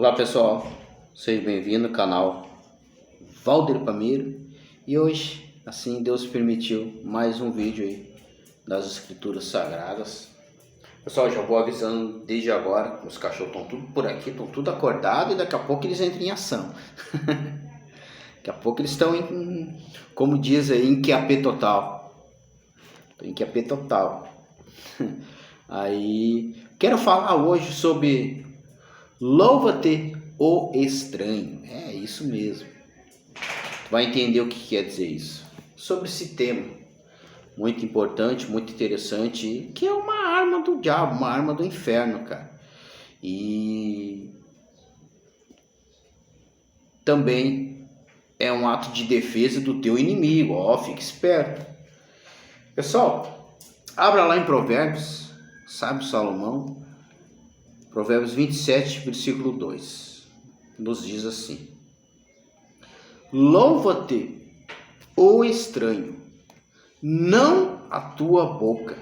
Olá pessoal, seja bem-vindo ao canal Valdir Pameiro. E hoje, assim Deus permitiu, mais um vídeo aí das escrituras sagradas. Pessoal, já vou avisando desde agora, os cachorros estão tudo por aqui, estão tudo acordados e daqui a pouco eles entram em ação. Daqui a pouco eles estão como diz aí, em QAP total. Em QAP total. Aí, quero falar hoje sobre louva-te o estranho. É isso mesmo. Tu vai entender o que quer dizer isso. Sobre esse tema, muito importante, muito interessante, que é uma arma do diabo, uma arma do inferno, cara. E também é um ato de defesa do teu inimigo, ó, fique esperto. Pessoal, abra lá em Provérbios, sábio Salomão, Provérbios 27, versículo 2, nos diz assim: louva-te, o estranho, não a tua boca,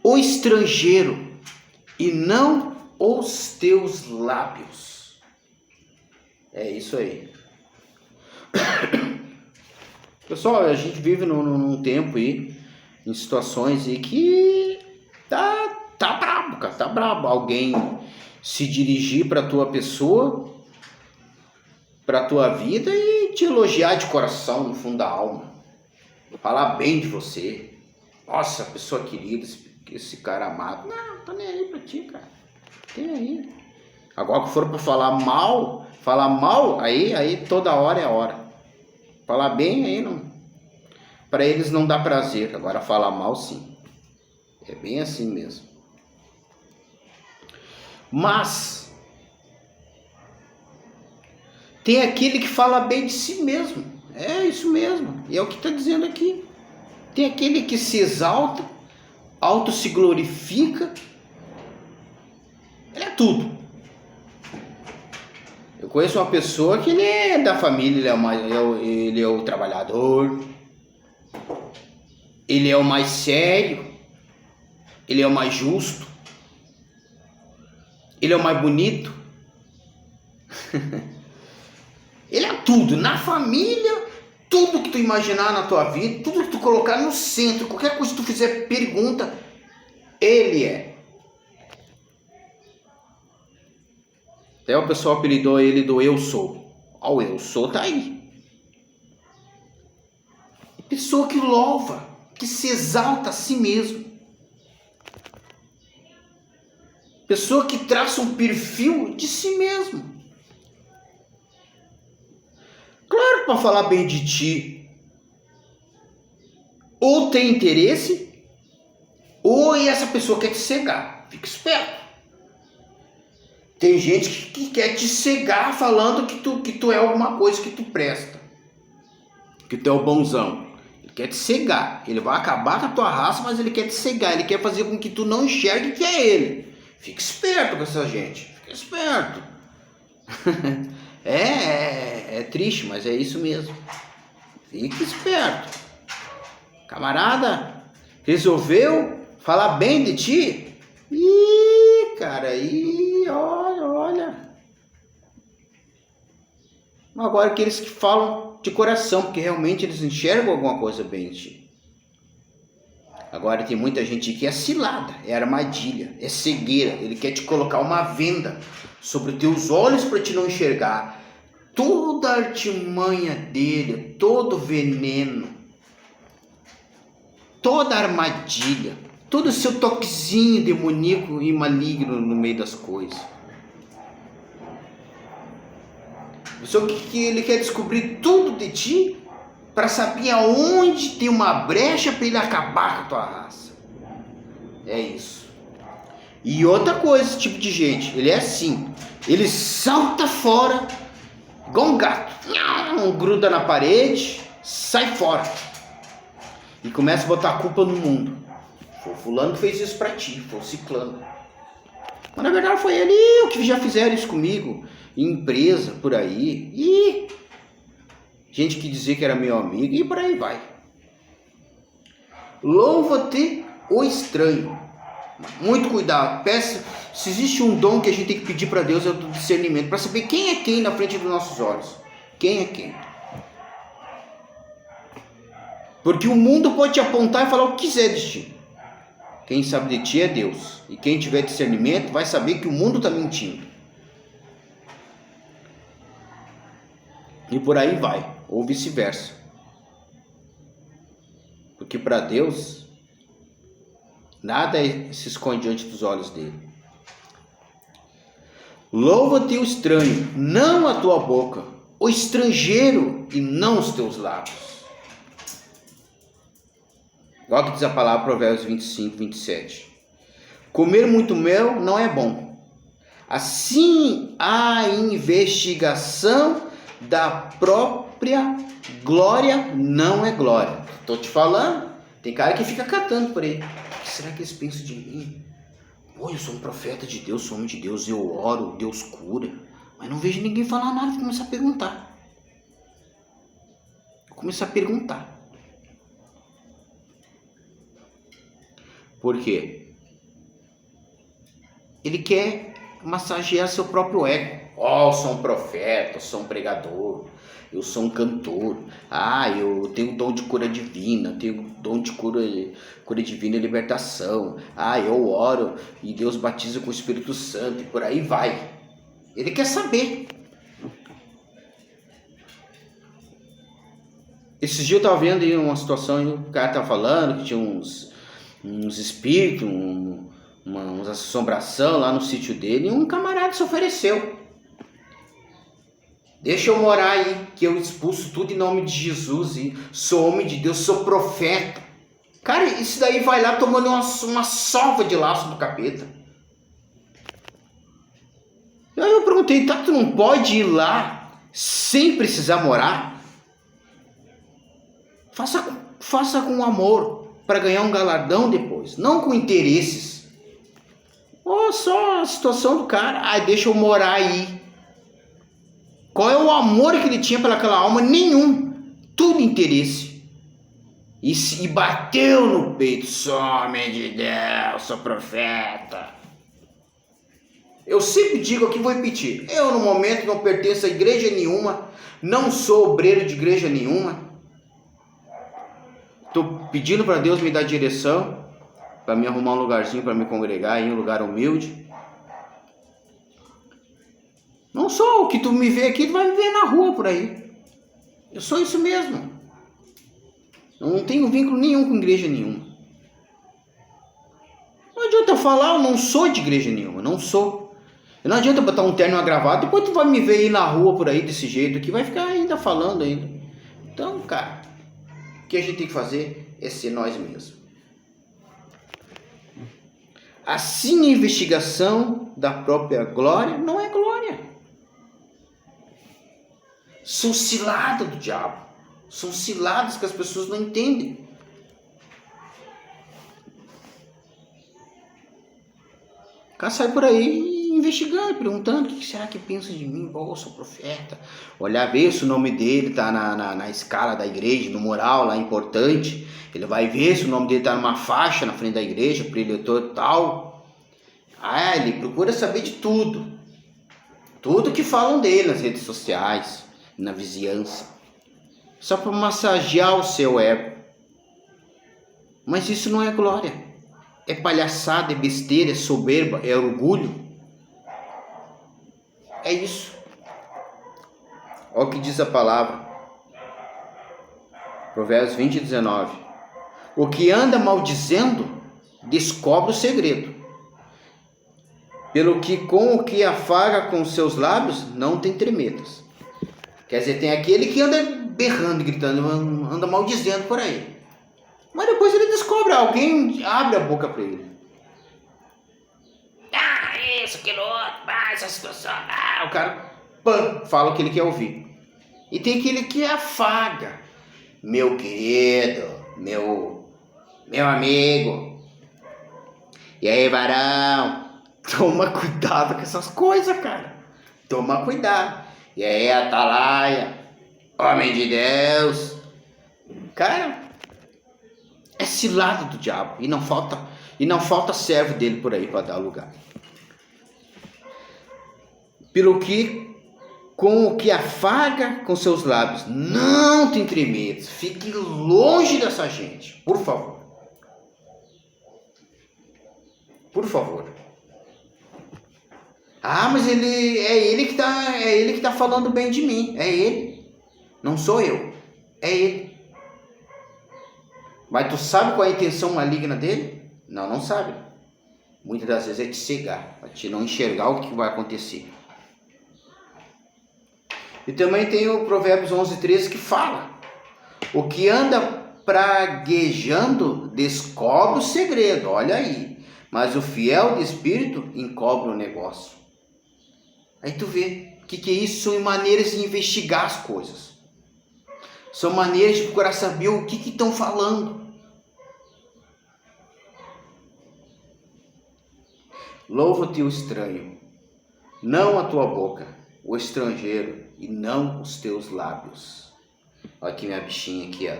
o estrangeiro, e não os teus lábios. É isso aí. Pessoal, a gente vive num tempo aí, em situações aí que tá brabo, cara, tá brabo. Alguém se dirigir pra tua pessoa, pra tua vida e te elogiar de coração, no fundo da alma. Falar bem de você. Nossa, pessoa querida, esse cara amado. Não, tô nem aí pra ti, cara. Tem aí. Agora que for pra falar mal, aí toda hora é hora. Falar bem aí não. Pra eles não dá prazer. Agora falar mal sim. É bem assim mesmo. Mas tem aquele que fala bem de si mesmo. É isso mesmo. E é o que está dizendo aqui. Tem aquele que se exalta, auto se glorifica. Ele é tudo. Eu conheço uma pessoa que ele é da família, ele é o trabalhador, ele é o mais sério, ele é o mais justo, ele é o mais bonito. Ele é tudo, na família, tudo que tu imaginar na tua vida, tudo que tu colocar no centro, qualquer coisa que tu fizer pergunta, ele é. Até o pessoal apelidou ele do eu sou. Ó, o eu sou tá aí. Pessoa que louva, que se exalta a si mesmo. Pessoa que traça um perfil de si mesmo. Claro que para falar bem de ti, ou tem interesse, ou essa pessoa quer te cegar. Fica esperto. Tem gente que quer te cegar falando que tu é alguma coisa, que tu presta, que tu é o bonzão. Ele quer te cegar. Ele vai acabar com a tua raça, mas ele quer te cegar. Ele quer fazer com que tu não enxergue que é ele. Fica esperto com essa gente. Fica esperto. É triste, mas é isso mesmo. Fica esperto. Camarada, resolveu falar bem de ti? Ih, cara, olha. Agora aqueles que falam de coração, porque realmente eles enxergam alguma coisa bem de ti. Agora tem muita gente que é cilada, é armadilha, é cegueira. Ele quer te colocar uma venda sobre os teus olhos para te não enxergar. Toda a artimanha dele, todo veneno, toda armadilha, todo o seu toquezinho demoníaco e maligno no meio das coisas. Só que ele quer descobrir tudo de ti para saber aonde tem uma brecha para ele acabar com a tua raça. É isso. E outra coisa, esse tipo de gente, ele é assim, ele salta fora igual um gato, gruda na parede, sai fora e começa a botar a culpa no mundo. Foi o fulano que fez isso pra ti, foi o ciclano. Mas na verdade foi ele, o que já fizeram isso comigo, em empresa, por aí, e gente que dizia que era meu amigo, e por aí vai. Louva-te o estranho. Muito cuidado, peça. Se existe um dom que a gente tem que pedir para Deus, é o do discernimento, para saber quem é quem na frente dos nossos olhos. Quem é quem? Porque o mundo pode te apontar e falar o que quiser de ti. Quem sabe de ti é Deus. E quem tiver discernimento vai saber que o mundo está mentindo. E por aí vai, ou vice-versa. Porque para Deus, nada se esconde diante dos olhos dele. Louva-te o estranho, não a tua boca, o estrangeiro e não os teus lábios. Olha o que diz a palavra, Provérbios 25, 27. Comer muito mel não é bom. Assim a investigação da própria glória não é glória. Estou te falando, tem cara que fica catando por aí. O que será que eles pensam de mim? Pô, eu sou um profeta de Deus, sou homem de Deus, eu oro, Deus cura. Mas não vejo ninguém falar nada, vou começar a perguntar. Por quê? Ele quer massagear seu próprio ego. Eu sou um profeta, eu sou um pregador, eu sou um cantor. Eu tenho dom de cura divina, tenho dom de cura divina e libertação. Eu oro e Deus batiza com o Espírito Santo e por aí vai. Ele quer saber. Esses dias eu estava vendo aí uma situação e o cara estava falando que tinha uns espíritos, umas assombração lá no sítio dele, e um camarada se ofereceu. Deixa eu morar aí, que eu expulso tudo em nome de Jesus, e sou homem de Deus, sou profeta. Cara, isso daí vai lá tomando uma sova de laço do capeta. E aí eu perguntei, tu não pode ir lá sem precisar morar? Faça com amor, para ganhar um galardão depois, não com interesses. Só a situação do cara, deixa eu morar aí. Qual é o amor que ele tinha pelaquela alma? Nenhum. Tudo interesse. E bateu no peito. Sou homem de Deus, sou profeta. Eu sempre digo aqui, vou repetir. Eu no momento não pertenço a igreja nenhuma. Não sou obreiro de igreja nenhuma. Estou pedindo para Deus me dar direção. Para me arrumar um lugarzinho para me congregar em um lugar humilde. Não sou o que tu me vê aqui, tu vai me ver na rua por aí. Eu sou isso mesmo. Eu não tenho vínculo nenhum com igreja nenhuma. Não adianta eu falar, eu não sou de igreja nenhuma, não sou. Não adianta botar um terno e uma gravata, depois tu vai me ver aí na rua por aí desse jeito aqui, vai ficar ainda falando ainda. Então, cara, o que a gente tem que fazer é ser nós mesmos. Assim a investigação da própria glória não é glória. São ciladas do diabo. São ciladas que as pessoas não entendem. O cara sai por aí investigando, perguntando: o que será que pensa de mim? Eu sou profeta. Olhar, ver se o nome dele está na escala da igreja, no mural lá importante. Ele vai ver se o nome dele está numa faixa na frente da igreja, preletor tal. Ele procura saber de tudo. Tudo que falam dele nas redes sociais, na vizinhança. Só para massagear o seu ego. Mas isso não é glória. É palhaçada, é besteira, é soberba, é orgulho. É isso. Olha o que diz a palavra. Provérbios 20, 19. O que anda maldizendo, descobre o segredo. Pelo que com o que afaga com seus lábios, não tem tremedas. Quer dizer, tem aquele que anda berrando, gritando, anda maldizendo por aí. Mas depois ele descobre, alguém abre a boca para ele. Isso, aquilo, essa situação. O cara fala o que ele quer ouvir. E tem aquele que afaga. Meu querido, meu amigo. E aí, varão? Toma cuidado com essas coisas, cara. Toma cuidado. E aí, Atalaia, homem de Deus. Cara, é cilado do diabo. E não falta servo dele por aí para dar lugar. pelo que com o que afaga com seus lábios. Não te intimides, fique longe dessa gente, por favor. Por favor. Ah, mas ele que tá falando bem de mim. É ele. Não sou eu. É ele. Mas tu sabe qual é a intenção maligna dele? Não, não sabe. Muitas das vezes é te cegar, para te não enxergar o que vai acontecer. E também tem o Provérbios 11:13 que fala: o que anda praguejando descobre o segredo, olha aí. Mas o fiel de espírito encobre o negócio. Aí tu vê, o que é isso? São maneiras de investigar as coisas. São maneiras de procurar saber o que estão falando. Louva-te o estranho, não a tua boca, o estrangeiro, e não os teus lábios. Olha aqui minha bichinha aqui, ó.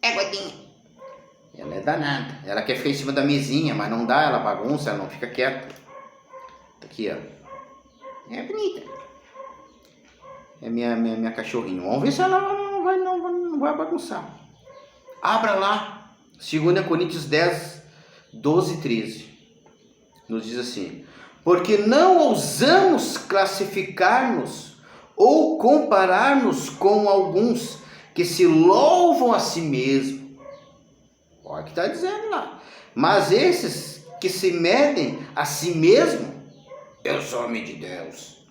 É godinha. Ela é danada. Ela quer ficar em cima da mesinha, mas não dá, ela bagunça, ela não fica quieta. Tá aqui, ó. É bonita. É minha cachorrinha. Vamos ver se ela não vai bagunçar. Abra lá. 2 Coríntios 10, 12 e 13. Nos diz assim: porque não ousamos classificar-nos ou comparar-nos com alguns que se louvam a si mesmos. Olha o que está dizendo lá. Mas esses que se medem a si mesmos, eu sou homem de Deus,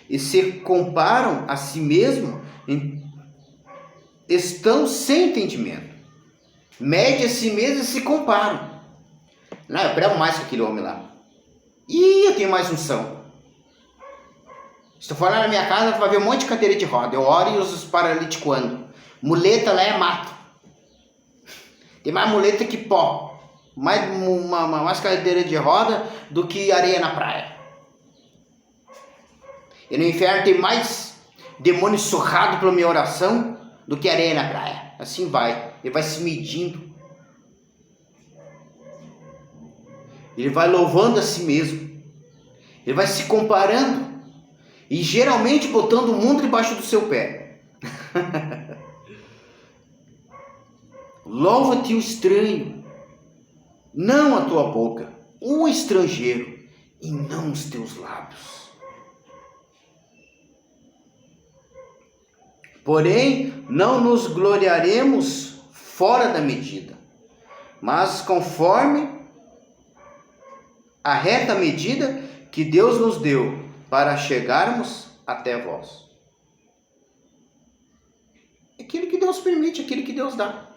e se comparam a si mesmos, estão sem entendimento. Mede a si mesmo e se comparam. Não, eu prego mais que aquele homem lá. Ih, eu tenho mais unção. Se tu for lá na minha casa, tu vai ver um monte de cadeira de roda. Eu oro e os paralíticos andam. Muleta lá é mato. Tem mais muleta que pó. Mais cadeira de roda do que areia na praia. E no inferno tem mais demônio surrado pela minha oração do que areia na praia. Assim vai. Ele vai se medindo. Ele vai louvando a si mesmo. Ele vai se comparando. E geralmente botando o mundo debaixo do seu pé. Louva-te o estranho, não a tua boca, o estrangeiro, e não os teus lábios. Porém, não nos gloriaremos fora da medida, mas conforme a reta medida que Deus nos deu para chegarmos até vós. Aquilo que Deus permite, aquilo que Deus dá.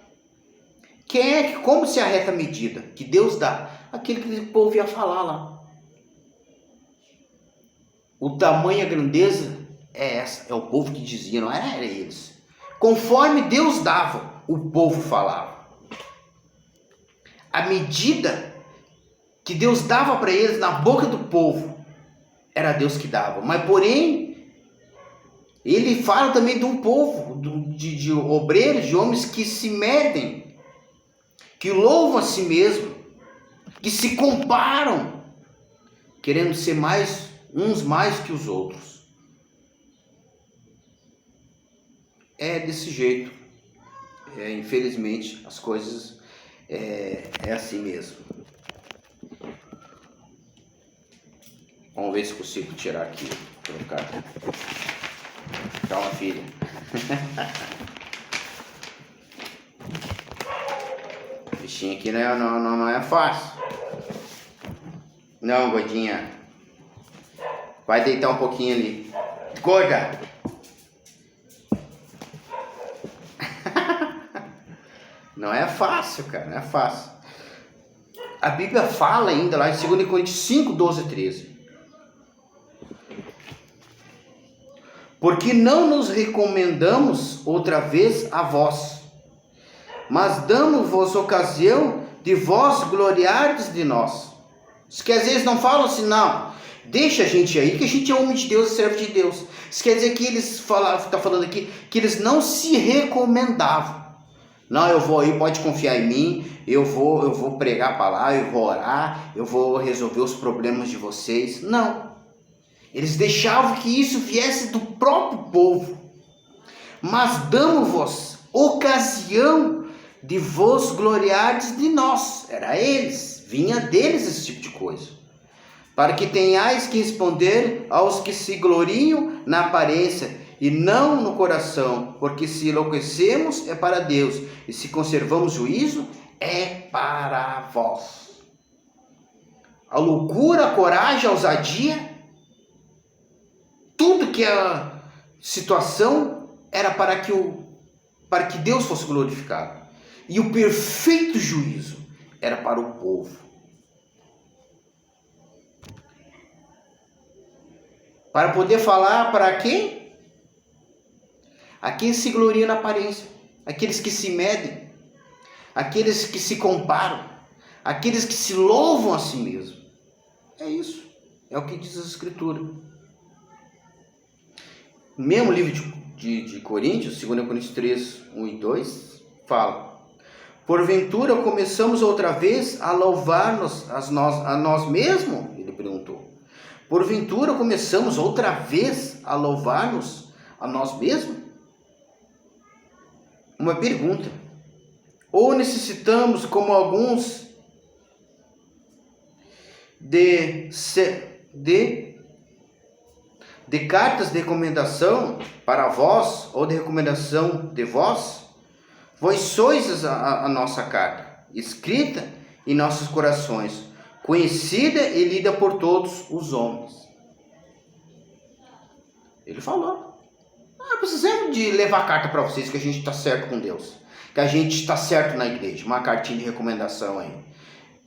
Como se a reta medida que Deus dá? Aquilo que o povo ia falar lá. O tamanho e a grandeza é essa. É o povo que dizia, não era eles. Conforme Deus dava, o povo falava. A medida que Deus dava para eles na boca do povo, era Deus que dava. Mas porém, ele fala também de um povo, de obreiros, de homens que se medem, que louvam a si mesmo, que se comparam, querendo ser uns mais que os outros. É desse jeito. Infelizmente, as coisas é assim mesmo. Vamos ver se consigo tirar aqui, trocar. Calma, filha. Bichinho aqui não é fácil. Não, gordinha. Vai deitar um pouquinho ali. Gorda! Não é fácil, cara. Não é fácil. A Bíblia fala ainda lá em 2 Coríntios 5, 12 e 13. Porque não nos recomendamos outra vez a vós, mas damos-vos ocasião de vós gloriardes de nós. Isso que às vezes não falam assim, não, deixa a gente aí, que a gente é homem de Deus e servo de Deus. Isso quer dizer que eles está falando aqui, que eles não se recomendavam. Não, eu vou aí, pode confiar em mim, eu vou pregar a palavra, eu vou orar, eu vou resolver os problemas de vocês. Não. Eles deixavam que isso viesse do próprio povo. Mas damos-vos ocasião de vos gloriardes de nós. Era eles, vinha deles esse tipo de coisa. Para que tenhais que responder aos que se gloriam na aparência e não no coração, porque se enlouquecemos é para Deus, e se conservamos juízo é para vós. A loucura, a coragem, a ousadia, tudo que a situação era para que Deus fosse glorificado. E o perfeito juízo era para o povo. Para poder falar para quem? Aqueles que se gloriam na aparência, aqueles que se medem, aqueles que se comparam, aqueles que se louvam a si mesmo. É isso, é o que diz a Escritura. No mesmo livro de Coríntios, 2 Coríntios 3, 1 e 2, fala: porventura começamos outra vez a louvar-nos a nós mesmos? Ele perguntou. Porventura começamos outra vez a louvar-nos a nós mesmos? Uma pergunta. Ou necessitamos, como alguns, de cartas de recomendação para vós, ou de recomendação de vós? Vós sois a nossa carta, escrita em nossos corações, conhecida e lida por todos os homens. Ele falou: precisamos de levar carta para vocês que a gente está certo com Deus, que a gente está certo na igreja, uma cartinha de recomendação aí,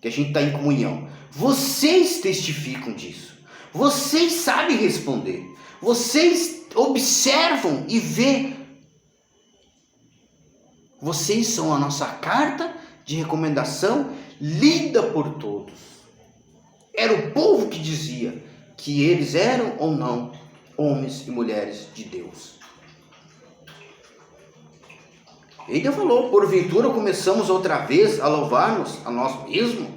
que a gente está em comunhão. Vocês testificam disso, vocês sabem responder, vocês observam e vê. Vocês são a nossa carta de recomendação lida por todos. Era o povo que dizia que eles eram ou não homens e mulheres de Deus. Ele falou: porventura começamos outra vez a louvar-nos a nós mesmos?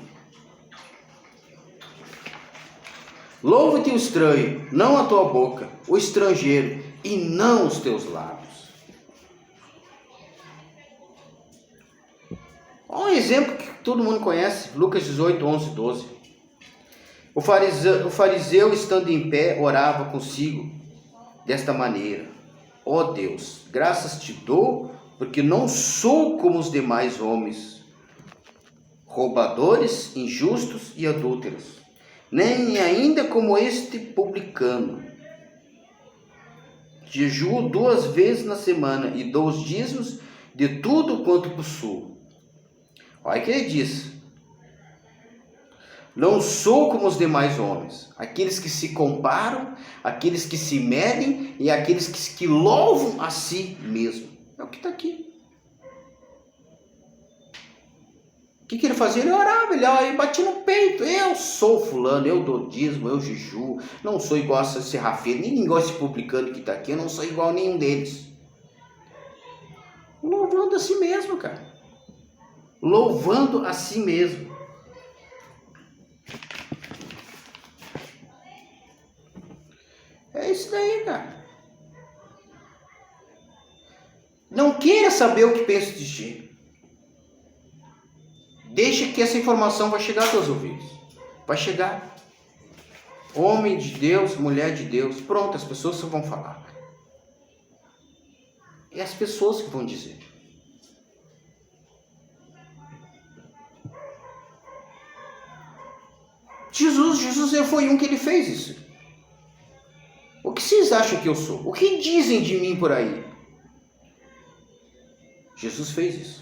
Louva-te o estranho, não a tua boca, o estrangeiro, e não os teus lábios. Olha um exemplo que todo mundo conhece, Lucas 18, 11, 12. O fariseu, estando em pé, orava consigo desta maneira: ó Deus, graças te dou, porque não sou como os demais homens, roubadores, injustos e adúlteros, nem ainda como este publicano. Jejuo 2 vezes na semana e dou os dízimos de tudo quanto possuo. Olha o que ele diz: não sou como os demais homens, aqueles que se comparam, aqueles que se medem e aqueles que louvam a si mesmo. É o que está aqui. O que ele fazia? Ele orava, ele batia no peito: eu sou fulano, eu dou dízimo, eu jejuo, não sou igual a esse rafeiro, nem igual a esse publicano que está aqui, eu não sou igual a nenhum deles. Louvando a si mesmo, cara. Louvando a si mesmo. É isso daí, cara. Não queira saber o que penso de ti. Deixa que essa informação vai chegar aos teus ouvidos. Vai chegar. Homem de Deus, mulher de Deus. Pronto, as pessoas vão falar. É as pessoas que vão dizer. Jesus foi um que ele fez isso. O que vocês acham que eu sou? O que dizem de mim por aí? Jesus fez isso.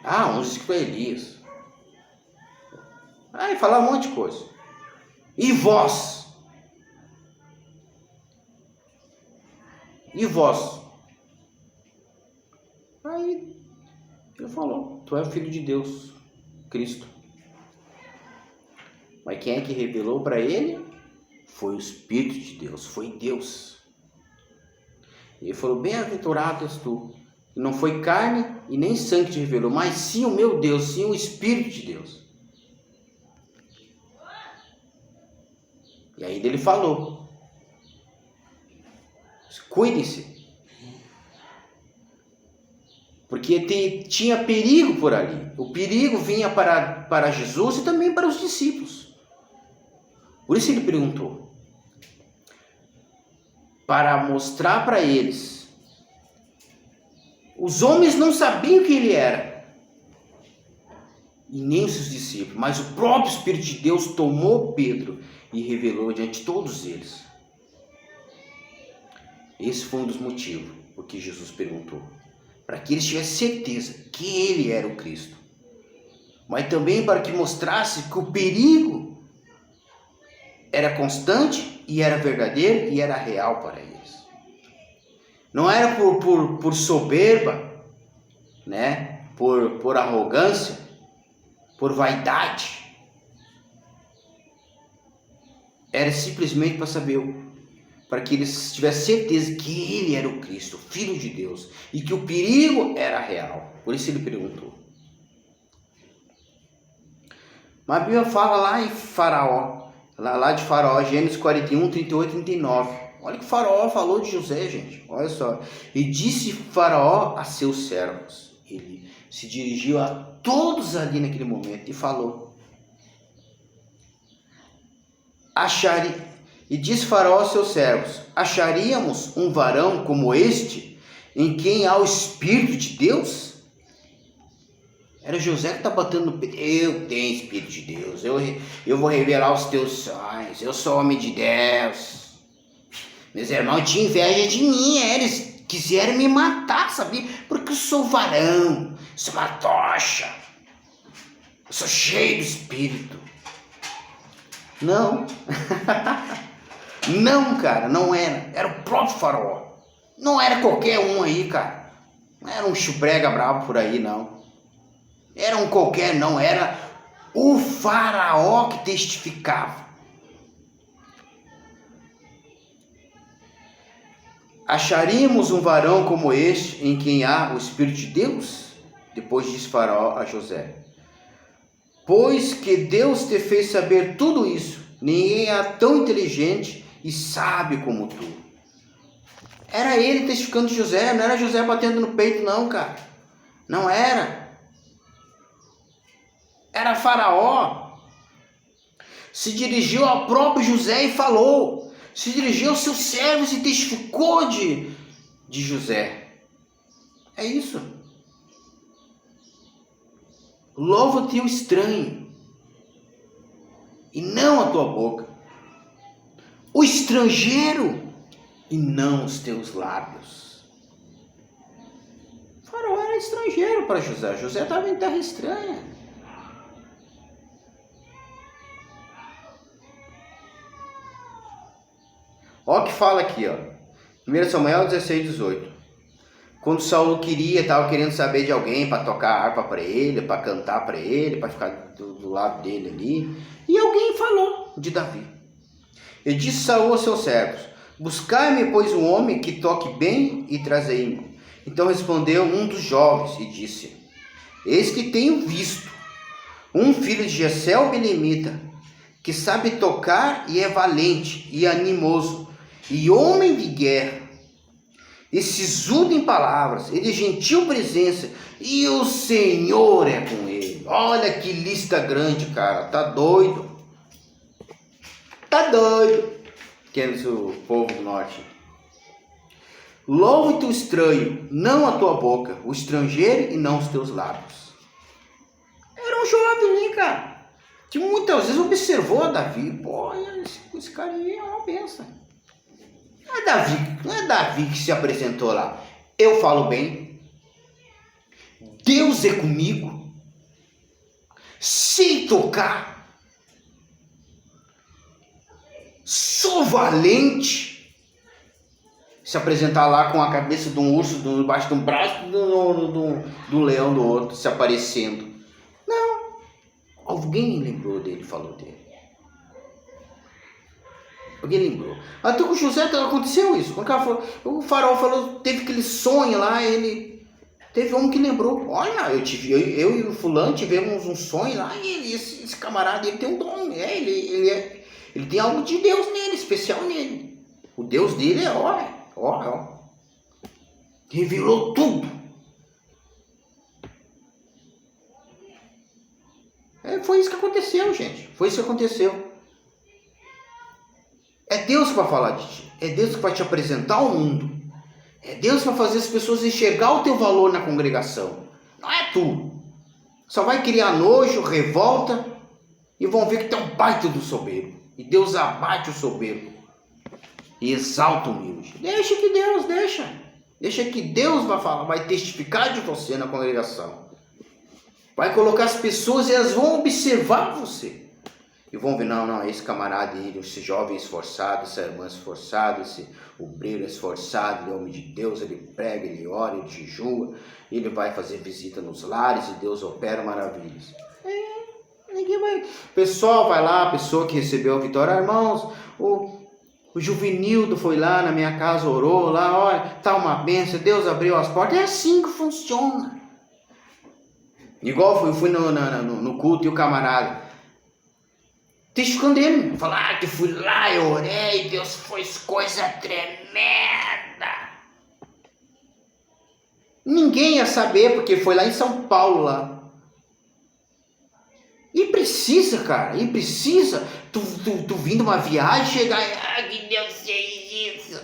Uns dizem que foi Elias. E falar um monte de coisa. E vós? E vós? Aí ele falou: tu és o Filho de Deus, Cristo. Mas quem é que revelou para ele? Foi o Espírito de Deus, foi Deus. Ele falou: bem-aventurado és tu, que não foi carne e nem sangue que te revelou, mas sim o meu Deus, sim o Espírito de Deus. E aí ele falou: cuidem-se. Porque tinha perigo por ali. O perigo vinha para Jesus e também para os discípulos. Por isso ele perguntou. Para mostrar para eles. Os homens não sabiam quem ele era. E nem os seus discípulos. Mas o próprio Espírito de Deus tomou Pedro e revelou diante de todos eles. Esse foi um dos motivos por que Jesus perguntou. Para que eles tivessem certeza que ele era o Cristo. Mas também para que mostrasse que o perigo era constante e era verdadeiro e era real para eles. Não era por soberba, né? Por arrogância, por vaidade. Era simplesmente para saber, para que eles tivessem certeza que ele era o Cristo, o Filho de Deus, e que o perigo era real. Por isso ele perguntou. Mas a Bíblia fala lá em Faraó, lá de Faraó, Gênesis 41, 38 e 39. Olha o que Faraó falou de José, gente. Olha só. E disse Faraó a seus servos. Ele se dirigiu a todos ali naquele momento e falou. E disse Faraó aos seus servos: acharíamos um varão como este, em quem há o Espírito de Deus? Era José que está batendo no peito. Eu tenho Espírito de Deus. Eu vou revelar os teus sonhos. Eu sou homem de Deus. Meus irmãos tinham inveja de mim. Eles quiseram me matar, sabia? Porque eu sou varão. Sou uma tocha. Eu sou cheio do Espírito. Não. Não, cara, não era. Era o próprio Faraó. Não era qualquer um aí, cara. Não era um chubrega bravo por aí, não. Era um qualquer, não. Era o Faraó que testificava. Acharíamos um varão como este, em quem há o Espírito de Deus? Depois disse Faraó a José: pois que Deus te fez saber tudo isso, ninguém é tão inteligente e sábio como tu. Era ele testificando de José, não era José batendo no peito, não, cara. Não era. Era Faraó. Se dirigiu ao próprio José e falou. Se dirigiu aos seus servos e testificou de José. É isso. Louva-te o estranho e não a tua boca, o estrangeiro e não os teus lábios. O Faraó era estrangeiro para José. José estava em terra estranha. Olha o que fala aqui, ó. 1 Samuel 16, 18. Quando Saul estava querendo saber de alguém para tocar a harpa para ele, para cantar para ele, para ficar do lado dele ali. E alguém falou de Davi. E disse Saul aos seus servos: buscai-me, pois, um homem que toque bem e trazei-me. Então respondeu um dos jovens e disse: eis que tenho visto um filho de Jessé o belemita, que sabe tocar e é valente e animoso, e homem de guerra, e sisudo em palavras, e de gentil presença, e o Senhor é com ele. Olha que lista grande, cara. Tá doido. Tá doido. Que é o povo do norte. Louve-te o estranho, não a tua boca, o estrangeiro e não os teus lábios. Era um jovem, né, cara? Que muitas vezes observou Davi. Pô, esse cara aí é uma benção. Não é Davi que se apresentou lá. Eu falo bem. Deus é comigo. Sei tocar. Sou valente. Se apresentar lá com a cabeça de um urso debaixo de um braço do leão do outro, se aparecendo. Não. Alguém lembrou dele, falou dele. Alguém lembrou. Até com José aconteceu isso. Quando o Faraó falou, teve aquele sonho lá, ele teve um que lembrou. Olha, eu e o fulano tivemos um sonho lá, e esse camarada, ele tem um dom. Ele tem algo de Deus nele, especial nele. O Deus dele é ó. Revelou tudo. Foi isso que aconteceu, gente. Foi isso que aconteceu. É Deus que vai falar de ti. É Deus que vai te apresentar ao mundo. É Deus que vai fazer as pessoas enxergar o teu valor na congregação. Não é tu. Só vai criar nojo, revolta e vão ver que tu é um baita do soberbo. E Deus abate o soberbo e exalta o humilde. Deixa que Deus, deixa que Deus vai falar, vai testificar de você na congregação. Vai colocar as pessoas e elas vão observar você. E vão ver, não, esse camarada, esse jovem esforçado, essa irmã esforçada, esse obreiro esforçado, ele é homem de Deus, ele prega, ele ora, ele jejua, ele vai fazer visita nos lares e Deus opera maravilhas. Ninguém vai. O pessoal vai lá, a pessoa que recebeu a vitória, irmãos, o Juvenildo foi lá na minha casa, orou lá, olha, tá uma bênção, Deus abriu as portas. É assim que funciona. Igual eu fui no culto e o camarada testificando dele, falar que fui lá, eu orei, Deus fez coisa tremenda. Ninguém ia saber, porque foi lá em São Paulo lá. E precisa, cara, tu vindo uma viagem, chegar, que Deus fez isso.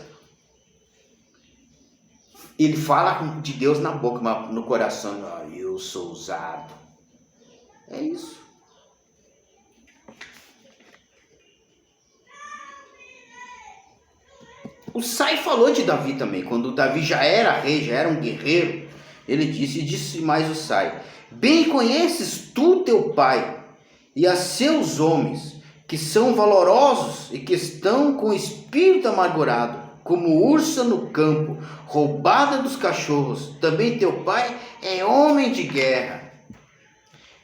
Ele fala de Deus na boca, mas no coração, eu sou usado. É isso. O Sai falou de Davi também, quando Davi já era rei, já era um guerreiro, ele disse mais o Sai: bem conheces tu teu pai e a seus homens, que são valorosos e que estão com o espírito amargurado, como ursa no campo, roubada dos cachorros. Também teu pai é homem de guerra.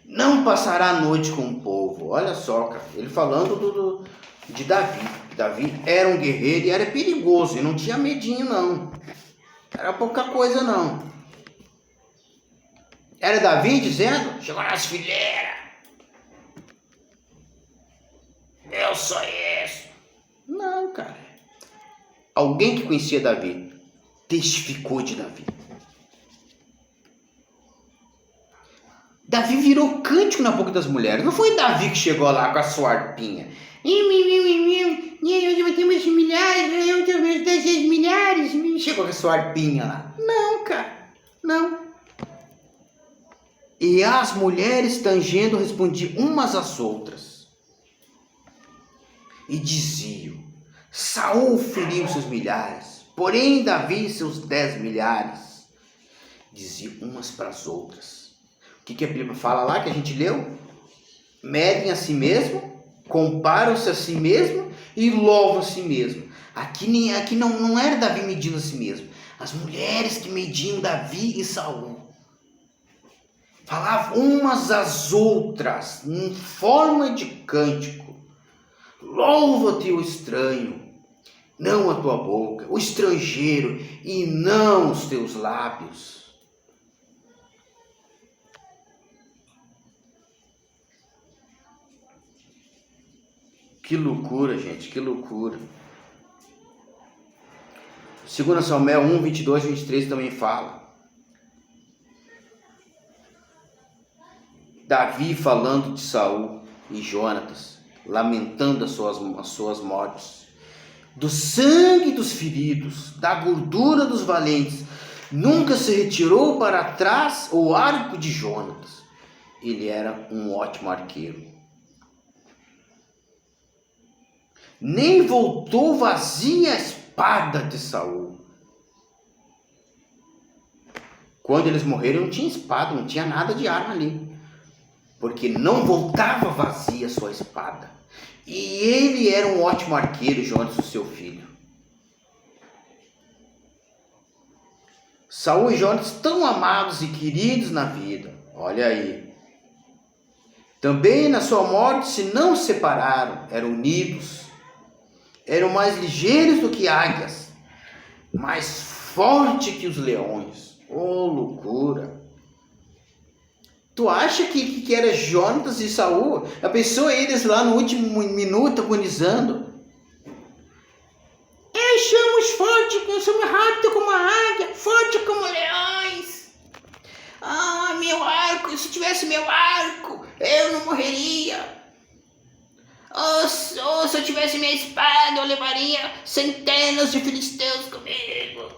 Não passará a noite com o povo. Olha só, cara, ele falando de Davi. Davi era um guerreiro e era perigoso, e não tinha medinho não. Era pouca coisa não. Era Davi dizendo, chegou nas fileiras, eu sou esse. Não, cara. Alguém que conhecia Davi testificou de Davi. Davi virou cântico na boca das mulheres. Não foi Davi que chegou lá com a sua harpinha. Eu tenho mais milhares, eu tenho 16 milhares. Chegou com a sua harpinha lá. Não, cara. Não. E as mulheres tangendo respondiam umas às outras. E diziam: Saul feriu seus milhares, porém Davi seus 10 milhares. Diziam umas para as outras. O que a Bíblia fala lá que a gente leu? Medem a si mesmo, comparam-se a si mesmo e louvam a si mesmo. Aqui não era Davi medindo a si mesmo. As mulheres que mediam Davi e Saul falavam umas às outras em forma de cântico. Louva-te o estranho, não a tua boca, o estrangeiro e não os teus lábios. Que loucura, gente, que loucura. 2 Samuel 1, 22 e 23 também fala. Davi falando de Saul e Jonatas, lamentando as suas mortes. Do sangue dos feridos, da gordura dos valentes, nunca se retirou para trás o arco de Jonatas. Ele era um ótimo arqueiro. Nem voltou vazia a espada de Saul. Quando eles morreram não tinha espada, não tinha nada de arma ali. Porque não voltava vazia a sua espada. E ele era um ótimo arqueiro, Jonatas, o seu filho. Saul e Jonatas tão amados e queridos na vida. Olha aí. Também na sua morte se não separaram, eram unidos. Eram mais ligeiros do que águias, mais fortes que os leões. Oh, loucura! Tu acha que era Jonatas e Saul? A pessoa, eles lá no último minuto agonizando. Somos fortes, somos rápidos como a águia, fortes como leões. Ah, meu arco, se tivesse meu arco, eu não morreria. Se eu tivesse minha espada, eu levaria centenas de filisteus comigo.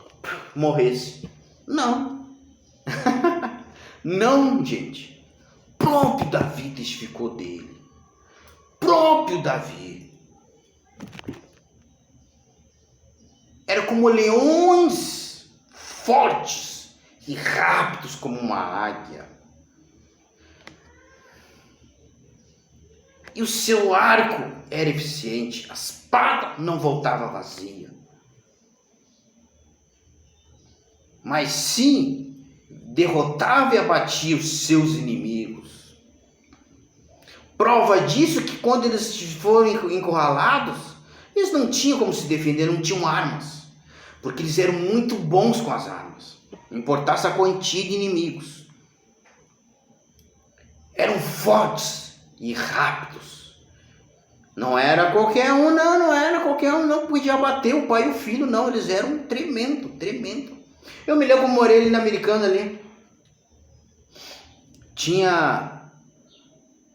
Morresse. Não. Não, gente. Próprio Davi testificou dele. Próprio Davi. Era como leões fortes e rápidos como uma águia. E o seu arco era eficiente, a espada não voltava vazia. Mas sim, derrotava e abatia os seus inimigos. Prova disso que quando eles foram encurralados, eles não tinham como se defender, não tinham armas. Porque eles eram muito bons com as armas. Não importasse a quantia de inimigos. Eram fortes e rápidos. Não era qualquer um, não era qualquer um, não podia bater o pai e o filho, não. Eles eram tremendo. Eu me lembro como morei ali na Americana ali. Tinha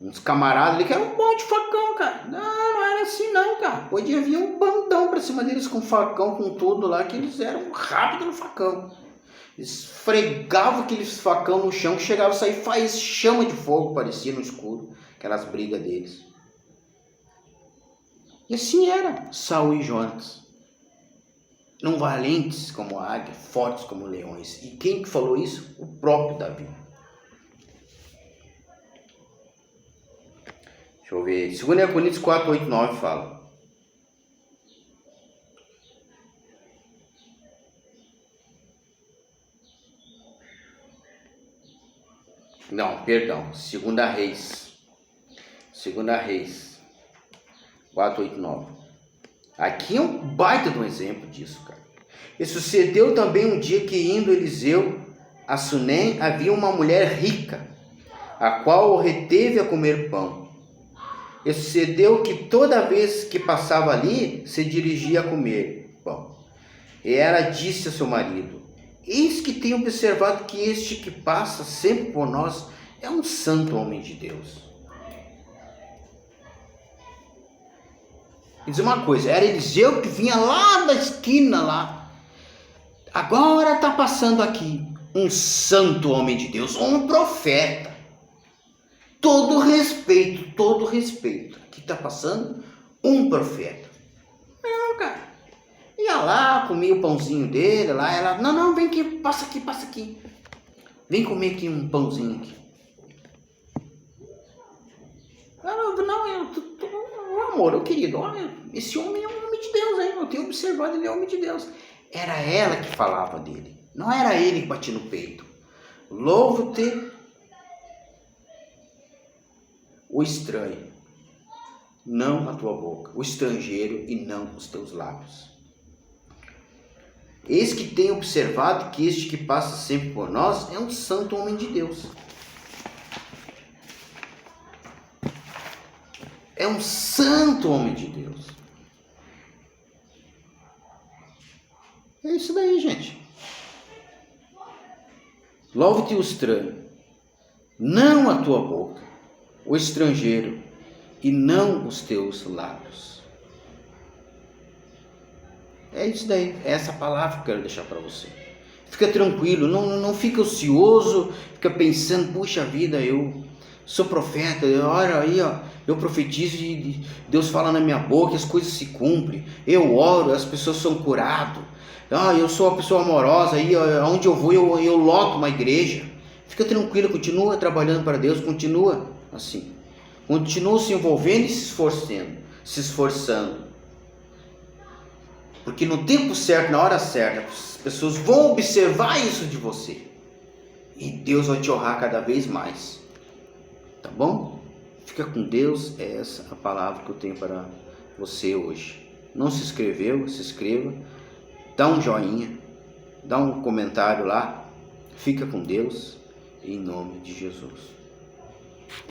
uns camaradas ali que eram bons de facão, cara. Não era assim não, cara. Podia vir um bandão pra cima deles com facão, com tudo lá, que eles eram rápidos no facão. Eles fregavam aqueles facão no chão, que chegava a sair chama de fogo, parecia no escuro. Aquelas brigas deles. E assim era Saul e Jonatas. Não valentes como a águia, fortes como leões. E quem que falou isso? O próprio Davi. Deixa eu ver. 2 Coríntios 4, 8, 9 fala. Não, perdão. 2 Reis. 2 Reis 4, 8, 9. Aqui é um baita de um exemplo disso, cara. E sucedeu também um dia que, indo Eliseu a Sunem, havia uma mulher rica, a qual o reteve a comer pão. E sucedeu que toda vez que passava ali, se dirigia a comer pão. E ela disse a seu marido: eis que tenho observado que este que passa sempre por nós é um santo homem de Deus. E diz uma coisa, era Eliseu que vinha lá da esquina lá. Agora está passando aqui um santo homem de Deus, um profeta. Todo respeito. Aqui está passando um profeta. Não, cara. Ia lá, comia o pãozinho dele lá. Ela, não, vem aqui, passa aqui. Vem comer aqui um pãozinho aqui. Amor, querido, olha, esse homem é um homem de Deus, hein? Eu tenho observado, ele é homem de Deus. Era ela que falava dele, não era ele que batia no peito. Louvo-te o estranho, não a tua boca, o estrangeiro e não os teus lábios. Eis que tenho observado que este que passa sempre por nós é um santo homem de Deus. É um santo homem de Deus. É isso daí, gente. Louve-te o estranho, não a tua boca, o estrangeiro, e não os teus lábios. É isso daí, é essa palavra que eu quero deixar para você. Fica tranquilo, não fica ocioso, fica pensando, puxa vida, eu sou profeta, olha aí, ó, eu profetizo e Deus fala na minha boca, as coisas se cumprem, eu oro, as pessoas são curadas, eu sou uma pessoa amorosa, aí onde eu vou eu loto uma igreja. Fica tranquilo, continua trabalhando para Deus, continua assim, continua se envolvendo e se esforçando, porque no tempo certo, na hora certa, as pessoas vão observar isso de você e Deus vai te honrar cada vez mais. Tá bom? Fica com Deus, é essa a palavra que eu tenho para você hoje. Não se inscreveu? Se inscreva, dá um joinha, dá um comentário lá. Fica com Deus, em nome de Jesus.